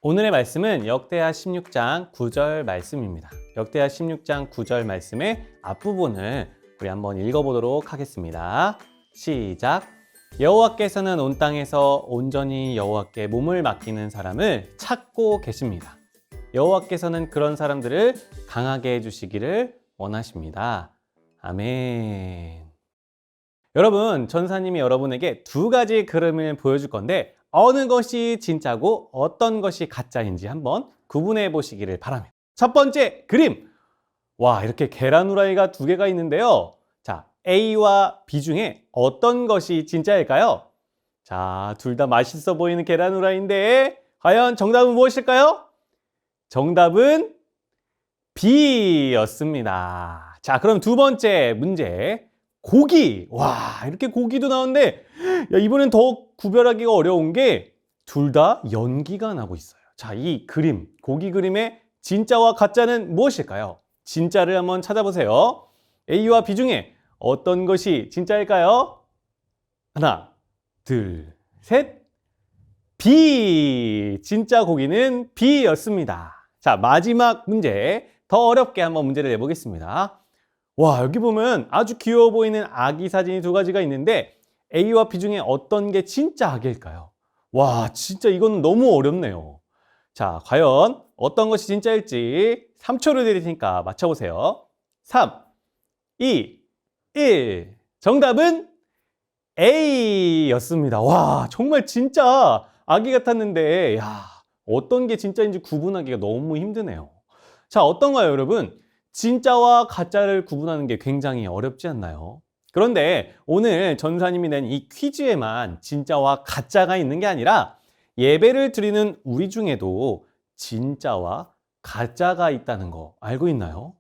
오늘의 말씀은 역대하 16장 9절 말씀입니다. 역대하 16장 9절 말씀의 앞부분을 우리 한번 읽어보도록 하겠습니다. 시작! 여호와께서는 온 땅에서 온전히 여호와께 몸을 맡기는 사람을 찾고 계십니다. 여호와께서는 그런 사람들을 강하게 해주시기를 원하십니다. 아멘. 여러분, 전사님이 여러분에게 두 가지 그림을 보여줄 건데 어느 것이 진짜고 어떤 것이 가짜인지 한번 구분해 보시기를 바랍니다. 첫 번째 그림! 와, 이렇게 계란 후라이가 두 개가 있는데요. 자, A와 B 중에 어떤 것이 진짜일까요? 자, 둘 다 맛있어 보이는 계란 후라이인데 과연 정답은 무엇일까요? 정답은 B였습니다. 자, 그럼 두 번째 문제. 고기! 와, 이렇게 고기도 나오는데 야, 이번엔 더 구별하기가 어려운 게 둘 다 연기가 나고 있어요. 자, 이 그림, 고기 그림의 진짜와 가짜는 무엇일까요? 진짜를 한번 찾아보세요. A와 B 중에 어떤 것이 진짜일까요? 하나, 둘, 셋. B! 진짜 고기는 B였습니다. 자, 마지막 문제. 더 어렵게 한번 문제를 내보겠습니다. 와, 여기 보면 아주 귀여워 보이는 아기 사진이 두 가지가 있는데 A와 B 중에 어떤 게 진짜 아기일까요? 와, 진짜 이건 너무 어렵네요. 자, 과연 어떤 것이 진짜일지 3초를 드릴 테니까 맞춰보세요. 3, 2, 1. 정답은 A였습니다. 와, 정말 진짜 아기 같았는데, 야, 어떤 게 진짜인지 구분하기가 너무 힘드네요. 자, 어떤가요, 여러분? 진짜와 가짜를 구분하는 게 굉장히 어렵지 않나요? 그런데 오늘 전사님이 낸 이 퀴즈에만 진짜와 가짜가 있는 게 아니라 예배를 드리는 우리 중에도 진짜와 가짜가 있다는 거 알고 있나요?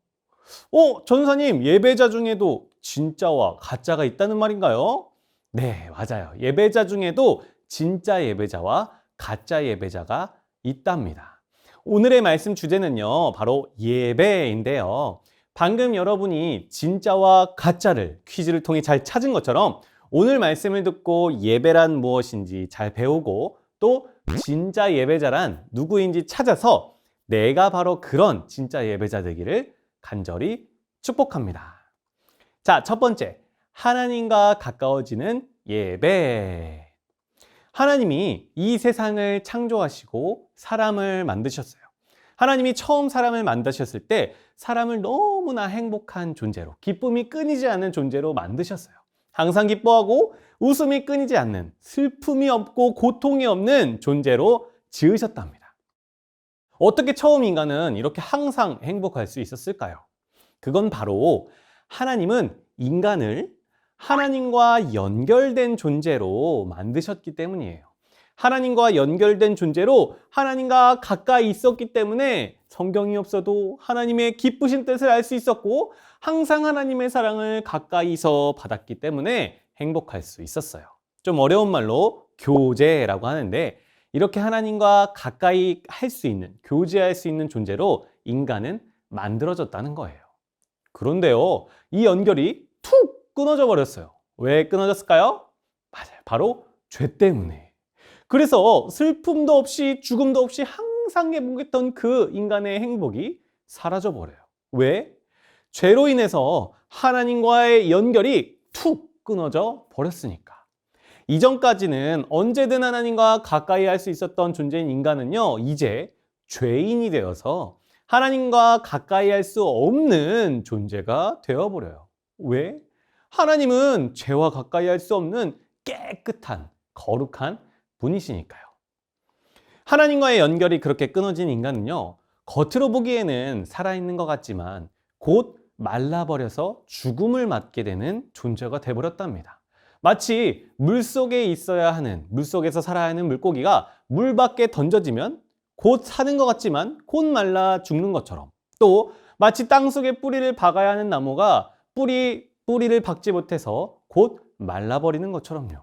전사님, 예배자 중에도 진짜와 가짜가 있다는 말인가요? 네, 맞아요. 예배자 중에도 진짜 예배자와 가짜 예배자가 있답니다. 오늘의 말씀 주제는요, 바로 예배인데요. 방금 여러분이 진짜와 가짜를 퀴즈를 통해 잘 찾은 것처럼 오늘 말씀을 듣고 예배란 무엇인지 잘 배우고 또 진짜 예배자란 누구인지 찾아서 내가 바로 그런 진짜 예배자 되기를 간절히 축복합니다. 자, 첫 번째, 하나님과 가까워지는 예배. 하나님이 이 세상을 창조하시고 사람을 만드셨어요. 하나님이 처음 사람을 만드셨을 때 사람을 너무나 행복한 존재로, 기쁨이 끊이지 않는 존재로 만드셨어요. 항상 기뻐하고 웃음이 끊이지 않는, 슬픔이 없고 고통이 없는 존재로 지으셨답니다. 어떻게 처음 인간은 이렇게 항상 행복할 수 있었을까요? 그건 바로 하나님은 인간을 하나님과 연결된 존재로 만드셨기 때문이에요. 하나님과 연결된 존재로 하나님과 가까이 있었기 때문에 성경이 없어도 하나님의 기쁘신 뜻을 알 수 있었고 항상 하나님의 사랑을 가까이서 받았기 때문에 행복할 수 있었어요. 좀 어려운 말로 교제라고 하는데 이렇게 하나님과 가까이 할 수 있는, 교제할 수 있는 존재로 인간은 만들어졌다는 거예요. 그런데요, 이 연결이 툭 끊어져 버렸어요. 왜 끊어졌을까요? 맞아요. 바로 죄 때문에. 그래서 슬픔도 없이 죽음도 없이 항상 행복했던 그 인간의 행복이 사라져 버려요. 왜? 죄로 인해서 하나님과의 연결이 툭 끊어져 버렸으니까. 이전까지는 언제든 하나님과 가까이 할 수 있었던 존재인 인간은요, 이제 죄인이 되어서 하나님과 가까이 할 수 없는 존재가 되어버려요. 왜? 하나님은 죄와 가까이 할 수 없는 깨끗한, 거룩한 분이시니까요. 하나님과의 연결이 그렇게 끊어진 인간은요, 겉으로 보기에는 살아있는 것 같지만 곧 말라버려서 죽음을 맞게 되는 존재가 되어버렸답니다. 마치 물속에 있어야 하는, 물속에서 살아야 하는 물고기가 물 밖에 던져지면 곧 사는 것 같지만 곧 말라 죽는 것처럼, 또 마치 땅속에 뿌리를 박아야 하는 나무가 뿌리를 박지 못해서 곧 말라버리는 것처럼요.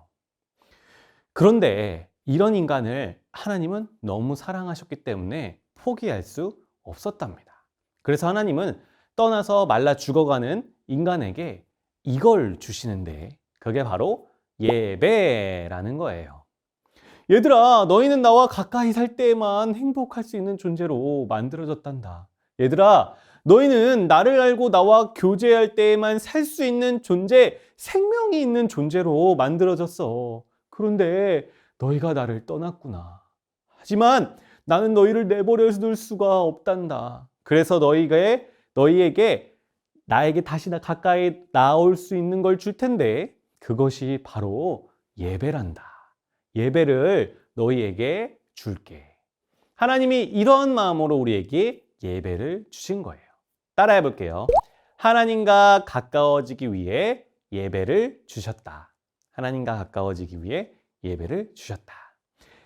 그런데 이런 인간을 하나님은 너무 사랑하셨기 때문에 포기할 수 없었답니다. 그래서 하나님은 떠나서 말라 죽어가는 인간에게 이걸 주시는데 그게 바로 예배라는 거예요. 얘들아, 너희는 나와 가까이 살 때에만 행복할 수 있는 존재로 만들어졌단다. 얘들아, 너희는 나를 알고 나와 교제할 때에만 살 수 있는 존재, 생명이 있는 존재로 만들어졌어. 그런데 너희가 나를 떠났구나. 하지만 나는 너희를 내버려 둘 수가 없단다. 그래서 너희에게 나에게 다시 가까이 나올 수 있는 걸 줄 텐데 그것이 바로 예배란다. 예배를 너희에게 줄게. 하나님이 이런 마음으로 우리에게 예배를 주신 거예요. 따라해 볼게요. 하나님과 가까워지기 위해 예배를 주셨다. 하나님과 가까워지기 위해 예배를 주셨다.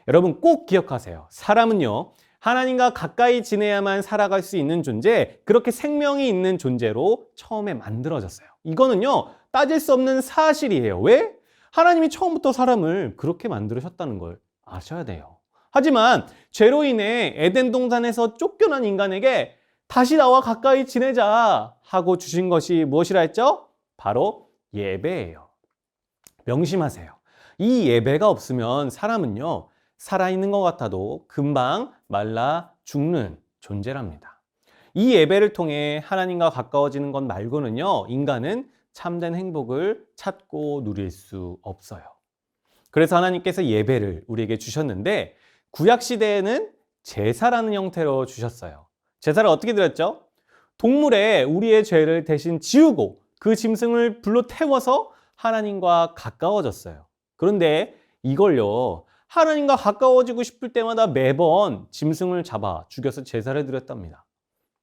여러분 꼭 기억하세요. 사람은요, 하나님과 가까이 지내야만 살아갈 수 있는 존재, 그렇게 생명이 있는 존재로 처음에 만들어졌어요. 이거는요, 따질 수 없는 사실이에요. 왜? 하나님이 처음부터 사람을 그렇게 만들으셨다는 걸 아셔야 돼요. 하지만 죄로 인해 에덴 동산에서 쫓겨난 인간에게 다시 나와 가까이 지내자 하고 주신 것이 무엇이라 했죠? 바로 예배예요. 명심하세요. 이 예배가 없으면 사람은요, 살아있는 것 같아도 금방 말라 죽는 존재랍니다. 이 예배를 통해 하나님과 가까워지는 것 말고는요, 인간은 참된 행복을 찾고 누릴 수 없어요. 그래서 하나님께서 예배를 우리에게 주셨는데 구약시대에는 제사라는 형태로 주셨어요. 제사를 어떻게 드렸죠? 동물에 우리의 죄를 대신 지우고 그 짐승을 불로 태워서 하나님과 가까워졌어요. 그런데 이걸요, 하나님과 가까워지고 싶을 때마다 매번 짐승을 잡아 죽여서 제사를 드렸답니다.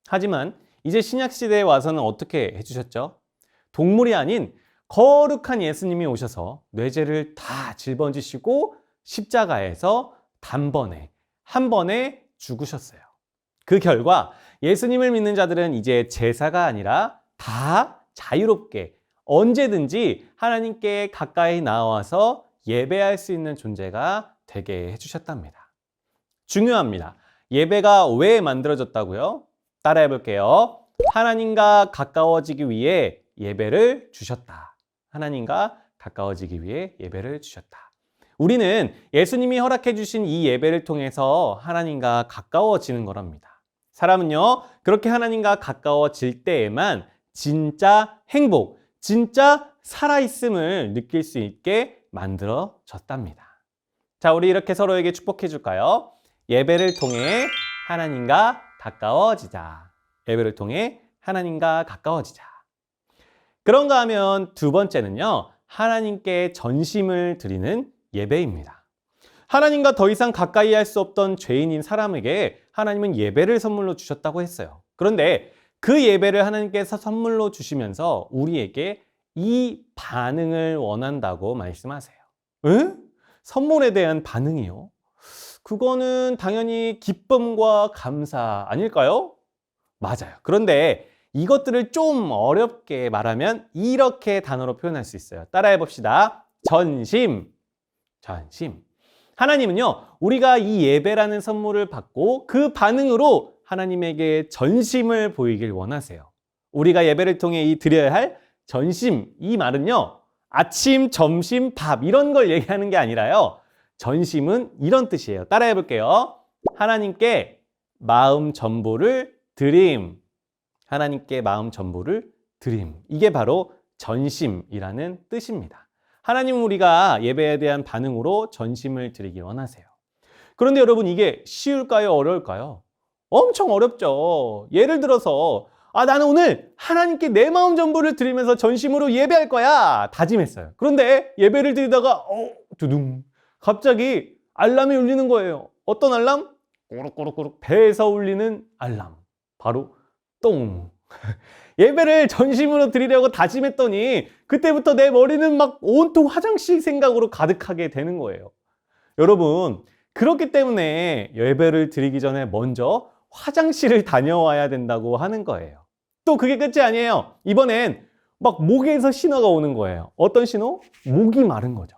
하지만 이제 신약시대에 와서는 어떻게 해주셨죠? 동물이 아닌 거룩한 예수님이 오셔서 뇌죄를 다 짊어지시고 십자가에서 단번에 한 번에 죽으셨어요. 그 결과 예수님을 믿는 자들은 이제 제사가 아니라 다 자유롭게 언제든지 하나님께 가까이 나와서 예배할 수 있는 존재가 되게 해주셨답니다. 중요합니다. 예배가 왜 만들어졌다고요? 따라해 볼게요. 하나님과 가까워지기 위해 예배를 주셨다. 하나님과 가까워지기 위해 예배를 주셨다. 우리는 예수님이 허락해 주신 이 예배를 통해서 하나님과 가까워지는 거랍니다. 사람은요, 그렇게 하나님과 가까워질 때에만 진짜 행복, 진짜 살아있음을 느낄 수 있게 만들어졌답니다. 자, 우리 이렇게 서로에게 축복해 줄까요? 예배를 통해 하나님과 가까워지자. 예배를 통해 하나님과 가까워지자. 그런가 하면 두 번째는요, 하나님께 전심을 드리는 예배입니다. 하나님과 더 이상 가까이 할 수 없던 죄인인 사람에게 하나님은 예배를 선물로 주셨다고 했어요. 그런데 그 예배를 하나님께서 선물로 주시면서 우리에게 이 반응을 원한다고 말씀하세요. 에? 선물에 대한 반응이요? 그거는 당연히 기쁨과 감사 아닐까요? 맞아요. 그런데 이것들을 좀 어렵게 말하면 이렇게 단어로 표현할 수 있어요. 따라해 봅시다. 전심. 전심. 하나님은요, 우리가 이 예배라는 선물을 받고 그 반응으로 하나님에게 전심을 보이길 원하세요. 우리가 예배를 통해 드려야 할 전심, 이 말은요, 아침, 점심, 밥 이런 걸 얘기하는 게 아니라요. 전심은 이런 뜻이에요. 따라해 볼게요. 하나님께 마음 전부를 드림. 하나님께 마음 전부를 드림. 이게 바로 전심이라는 뜻입니다. 하나님은 우리가 예배에 대한 반응으로 전심을 드리기 원하세요. 그런데 여러분, 이게 쉬울까요? 어려울까요? 엄청 어렵죠. 예를 들어서 나는 오늘 하나님께 내 마음 전부를 드리면서 전심으로 예배할 거야 다짐했어요. 그런데 예배를 드리다가 두둥 갑자기 알람이 울리는 거예요. 어떤 알람? 꼬룩꼬룩꼬룩 배에서 울리는 알람. 바로 똥. 예배를 전심으로 드리려고 다짐했더니 그때부터 내 머리는 막 온통 화장실 생각으로 가득하게 되는 거예요. 여러분, 그렇기 때문에 예배를 드리기 전에 먼저 화장실을 다녀와야 된다고 하는 거예요. 또 그게 끝이 아니에요. 이번엔 막 목에서 신호가 오는 거예요. 어떤 신호? 목이 마른 거죠.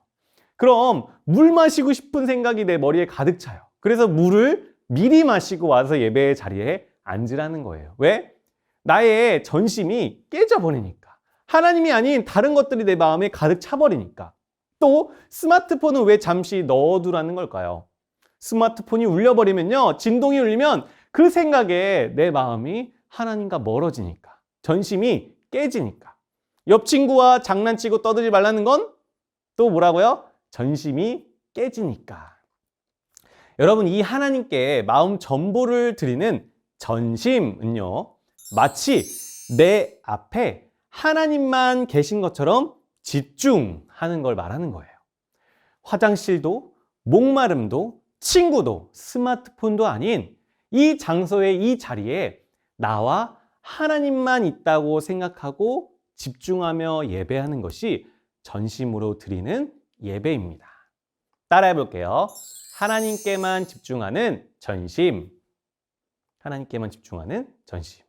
그럼 물 마시고 싶은 생각이 내 머리에 가득 차요. 그래서 물을 미리 마시고 와서 예배의 자리에 앉으라는 거예요. 왜? 나의 전심이 깨져버리니까. 하나님이 아닌 다른 것들이 내 마음에 가득 차버리니까. 또 스마트폰은 왜 잠시 넣어두라는 걸까요? 스마트폰이 울려버리면요, 진동이 울리면 그 생각에 내 마음이 하나님과 멀어지니까, 전심이 깨지니까. 옆 친구와 장난치고 떠들지 말라는 건 또 뭐라고요? 전심이 깨지니까. 여러분, 이 하나님께 마음 전부를 드리는 전심은요, 마치 내 앞에 하나님만 계신 것처럼 집중하는 걸 말하는 거예요. 화장실도, 목마름도, 친구도, 스마트폰도 아닌 이 장소에, 이 자리에 나와 하나님만 있다고 생각하고 집중하며 예배하는 것이 전심으로 드리는 예배입니다. 따라해 볼게요. 하나님께만 집중하는 전심. 하나님께만 집중하는 전심.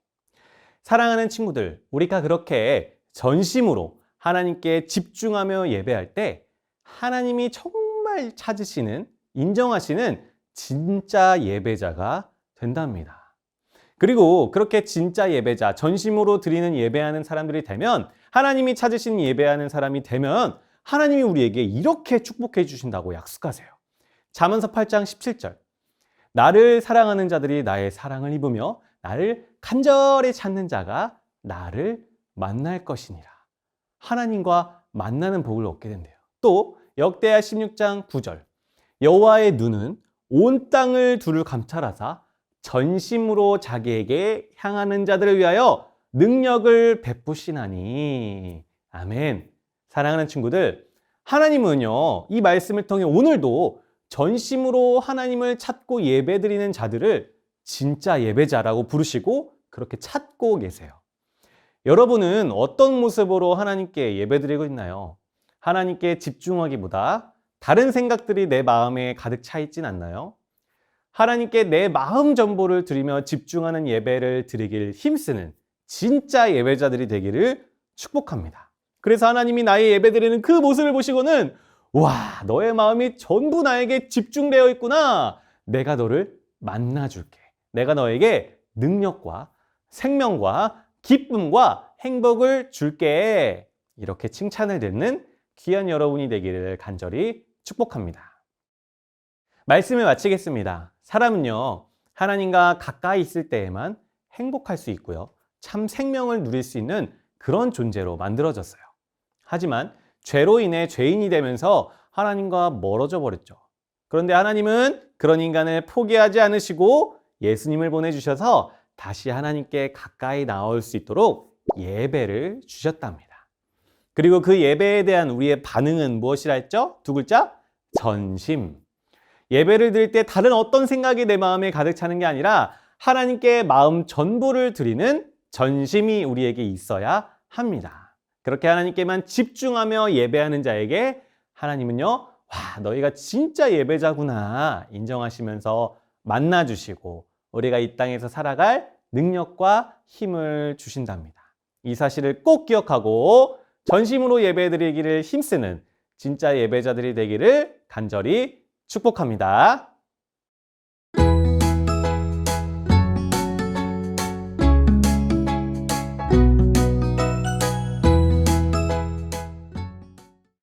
사랑하는 친구들, 우리가 그렇게 전심으로 하나님께 집중하며 예배할 때 하나님이 정말 찾으시는, 인정하시는 진짜 예배자가 된답니다. 그리고 그렇게 진짜 예배자, 전심으로 드리는 예배하는 사람들이 되면, 하나님이 찾으시는 예배하는 사람이 되면 하나님이 우리에게 이렇게 축복해 주신다고 약속하세요. 잠언서 8장 17절. 나를 사랑하는 자들이 나의 사랑을 입으며 나를 간절히 찾는 자가 나를 만날 것이니라. 하나님과 만나는 복을 얻게 된대요. 또 역대하 16장 9절. 여호와의 눈은 온 땅을 두루 감찰하사 전심으로 자기에게 향하는 자들을 위하여 능력을 베푸시나니. 아멘. 사랑하는 친구들, 하나님은요, 이 말씀을 통해 오늘도 전심으로 하나님을 찾고 예배드리는 자들을 진짜 예배자라고 부르시고 그렇게 찾고 계세요. 여러분은 어떤 모습으로 하나님께 예배드리고 있나요? 하나님께 집중하기보다 다른 생각들이 내 마음에 가득 차 있진 않나요? 하나님께 내 마음 전부를 드리며 집중하는 예배를 드리길 힘쓰는 진짜 예배자들이 되기를 축복합니다. 그래서 하나님이 나의 예배드리는 그 모습을 보시고는, 와, 너의 마음이 전부 나에게 집중되어 있구나. 내가 너를 만나줄게. 내가 너에게 능력과 생명과 기쁨과 행복을 줄게. 이렇게 칭찬을 듣는 귀한 여러분이 되기를 간절히 축복합니다. 말씀을 마치겠습니다. 사람은요, 하나님과 가까이 있을 때에만 행복할 수 있고요, 참 생명을 누릴 수 있는 그런 존재로 만들어졌어요. 하지만 죄로 인해 죄인이 되면서 하나님과 멀어져 버렸죠. 그런데 하나님은 그런 인간을 포기하지 않으시고 예수님을 보내주셔서 다시 하나님께 가까이 나올 수 있도록 예배를 주셨답니다. 그리고 그 예배에 대한 우리의 반응은 무엇이라 했죠? 두 글자? 전심. 예배를 드릴 때 다른 어떤 생각이 내 마음에 가득 차는 게 아니라 하나님께 마음 전부를 드리는 전심이 우리에게 있어야 합니다. 그렇게 하나님께만 집중하며 예배하는 자에게 하나님은요, 와, 너희가 진짜 예배자구나 인정하시면서 만나주시고 우리가 이 땅에서 살아갈 능력과 힘을 주신답니다. 이 사실을 꼭 기억하고 전심으로 예배드리기를 힘쓰는 진짜 예배자들이 되기를 간절히 축복합니다.